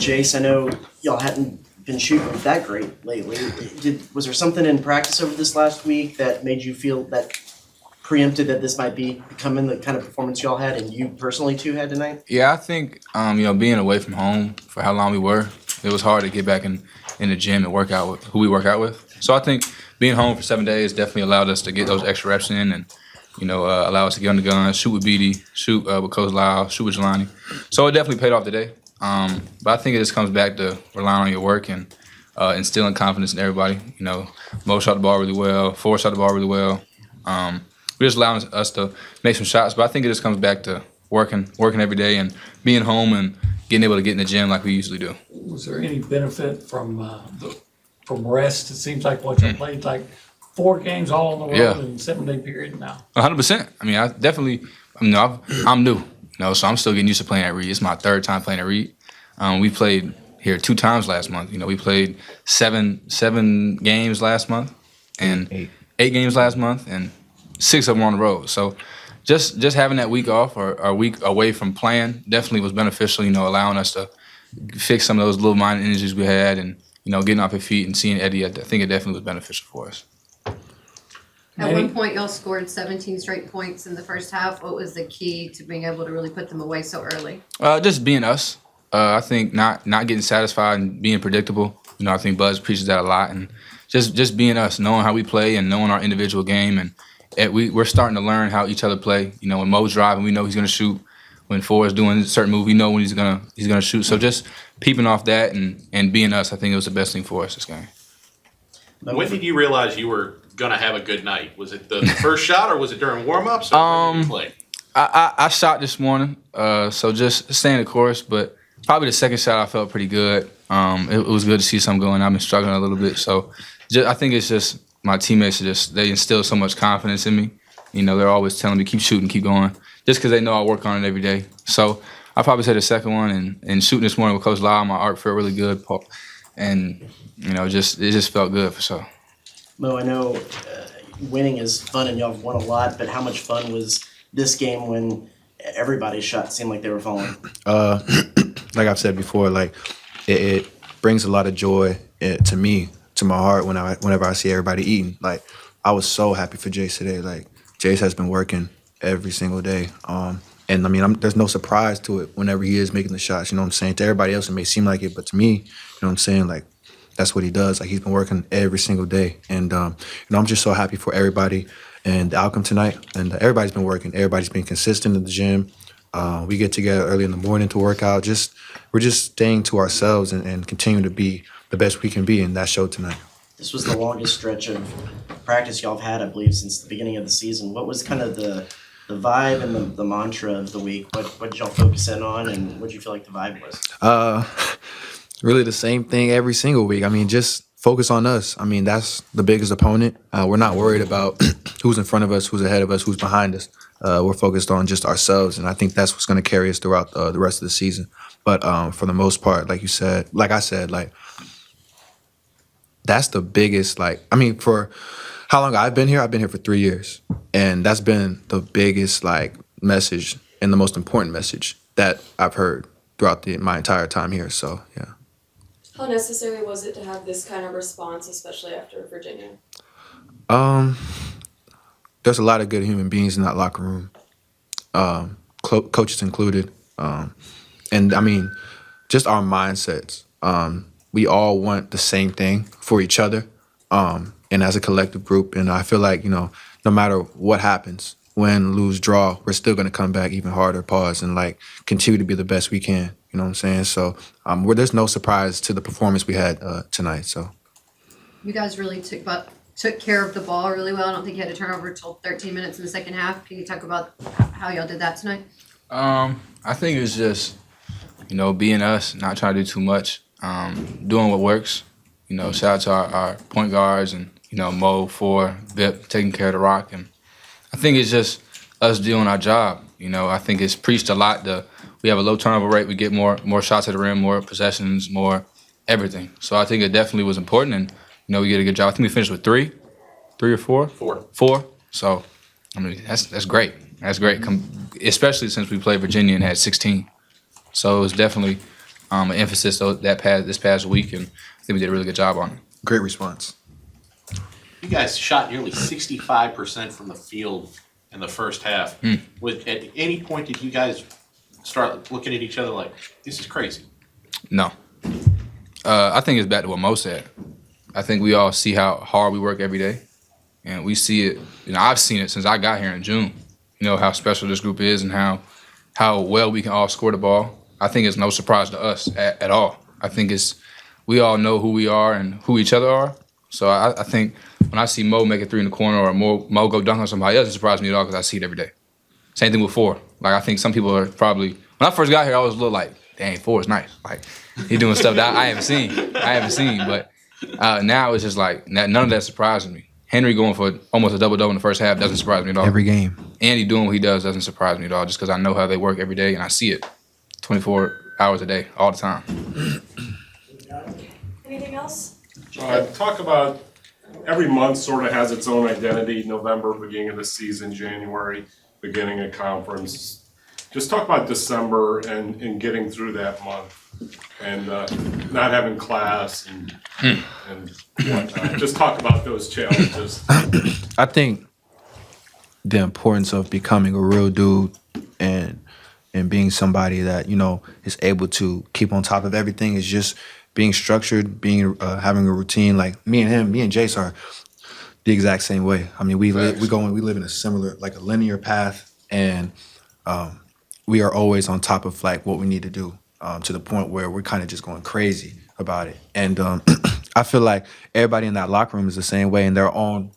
Jace, I know y'all hadn't been shooting that great lately. Was there something in practice over this last week that made you feel that preempted that this might be becoming the kind of performance y'all had and you personally too had tonight? Yeah, I think being away from home for how long we were, it was hard to get back in the gym and work out with who we work out with. So I think being home for 7 days definitely allowed us to get those extra reps in and allow us to get on the gun, shoot with BD, shoot with Coach Lyle, shoot with Jelani. So it definitely paid off today. But I think it just comes back to relying on your work and instilling confidence in everybody. Mo shot the ball really well, Ford shot the ball really well. We're just allowing us to make some shots, but I think it just comes back to working every day and being home and getting able to get in the gym like we usually do. Was there any benefit from rest? It seems like what you played like 4 games all on the road in a 7-day period now. 100%. I mean, I definitely, I'm new, so I'm still getting used to playing at Reed. It's my 3rd time playing at Reed. We played here 2 times last month. We played seven games last month and 8 games last month and 6 of them on the road. So just having that week off or a week away from playing definitely was beneficial, allowing us to fix some of those little minor injuries we had and, getting off our feet and seeing Eddie. I think it definitely was beneficial for us. At one point, y'all scored 17 straight points in the first half. What was the key to being able to really put them away so early? Just being us. I think not getting satisfied and being predictable. I think Buzz preaches that a lot. And just being us, knowing how we play and knowing our individual game. And we're starting to learn how each other play. When Mo's driving, we know he's going to shoot. When Ford's doing a certain move, we know when he's gonna shoot. So just peeping off that and being us, I think it was the best thing for us this game. When did you realize you were going to have a good night? Was it the first shot or was it during warm-ups? Or when did you play? I shot this morning, so just staying the course, but probably the second shot I felt pretty good. It was good to see something going. I've been struggling a little bit, so I think it's just my teammates they instill so much confidence in me. They're always telling me, keep shooting, keep going, just because they know I work on it every day. So I probably say the second one and shooting this morning with Coach Lyle, my arc felt really good, and it just felt good for sure. Mo, I know winning is fun and y'all have won a lot, but how much fun was this game when everybody's shot seemed like they were falling? Like I've said before, it brings a lot of joy to me, to my heart whenever I see everybody eating. I was so happy for Jace today. Jace has been working every single day. And I mean, there's no surprise to it whenever he is making the shots. You know what I'm saying? To everybody else, it may seem like it, but to me, you know what I'm saying? That's what he does. He's been working every single day. And, I'm just so happy for everybody and the outcome tonight. And everybody's been working. Everybody's been consistent in the gym. We get together early in the morning to work out. We're just staying to ourselves and continuing to be the best we can be, and that showed tonight. This was the longest stretch of practice y'all have had, I believe, since the beginning of the season. What was kind of the vibe and the mantra of the week? What did y'all focus in on, and what did you feel like the vibe was? Really the same thing every single week. I mean, just focus on us. I mean, that's the biggest opponent. We're not worried about who's in front of us, who's ahead of us, who's behind us. We're focused on just ourselves, and I think that's what's going to carry us throughout the rest of the season. But for the most part, like I said, that's the biggest, for how long I've been here for 3 years. And that's been the biggest, message and the most important message that I've heard throughout my entire time here. So, yeah. How necessary was it to have this kind of response, especially after Virginia? There's a lot of good human beings in that locker room, coaches included. And, I mean, just our mindsets. We all want the same thing for each other and as a collective group. And I feel like, no matter what happens, win, lose, draw, we're still going to come back even harder, and continue to be the best we can. You know what I'm saying? So there's no surprise to the performance we had tonight. So You guys really took care of the ball really well. I don't think you had a turnover until 13 minutes in the second half. Can you talk about how y'all did that tonight? I think it's just, being us, not trying to do too much, doing what works. Shout out to our point guards and, Mo, Ford, Vip, taking care of the rock. And I think it's just us doing our job. I think it's preached a lot. We have a low turnover rate. We get more shots at the rim, more possessions, more everything. So I think it definitely was important. And, we did a good job. I think we finished with 3 or 4? 4. So, I mean, that's great. That's great, especially since we played Virginia and had 16. So it was definitely an emphasis this past week, and I think we did a really good job on it. Great response. You guys shot nearly 65% from the field in the first half. At any point did you guys start looking at each other like, this is crazy? No. I think it's back to what Mo said. I think we all see how hard we work every day, and we see it. I've seen it since I got here in June. How special this group is and how well we can all score the ball. I think it's no surprise to us at all. I think we all know who we are and who each other are. So I think when I see Mo make a three in the corner or Mo go dunk on somebody, it doesn't surprise me at all because I see it every day. Same thing with four. Like, I think some people are probably, when I first got here, I was a little like, dang, four is nice. Like, he doing stuff that I haven't seen. But now it's just like, none of that surprises me. Henry going for almost a double-double in the first half doesn't surprise me at all. Every game. Andy doing what he does doesn't surprise me at all just because I know how they work every day and I see it 24 hours a day, all the time. Anything else? Talk about every month sort of has its own identity. November, beginning of the season, January, beginning of conference. Just talk about December and getting through that month and not having class and whatnot. Just talk about those challenges. I think the importance of becoming a real dude and being somebody that, is able to keep on top of everything is just being structured, having a routine. Like me and Jace are the exact same way. I mean, we live in a similar, like a linear path, and we are always on top of like what we need to do, to the point where we're kind of just going crazy about it. And I feel like everybody in that locker room is the same way in their own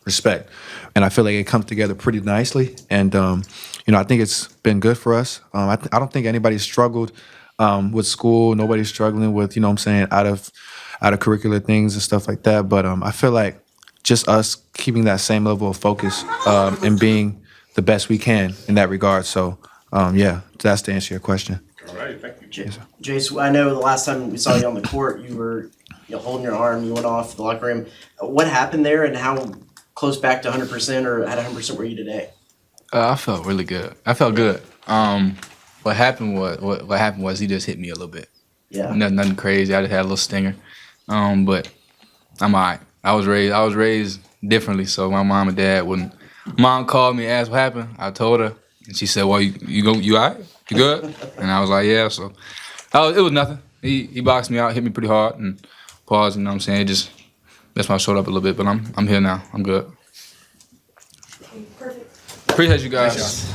respect. And I feel like it comes together pretty nicely. And I think it's been good for us. I don't think anybody's struggled with school. Nobody's struggling with, out of curricular things and stuff like that. But I feel like just us keeping that same level of focus and being the best we can in that regard. So, that's to answer your question. All right, thank you. Jace, I know the last time we saw you on the court, you were holding your arm, you went off the locker room. What happened there, and how close back to 100% or at 100% were you today? I felt really good. I felt good. What happened was he just hit me a little bit. Yeah. Nothing crazy. I just had a little stinger. But I'm all right. I was raised differently, so my mom and dad wouldn't. Mom called me and asked what happened. I told her, and she said, "Well, you all right? You good?" And I was like, "Yeah." So it was nothing. He boxed me out, hit me pretty hard, and paused. You know what I'm saying? It just messed my shoulder up a little bit, but I'm here now. I'm good. Perfect. Appreciate you guys.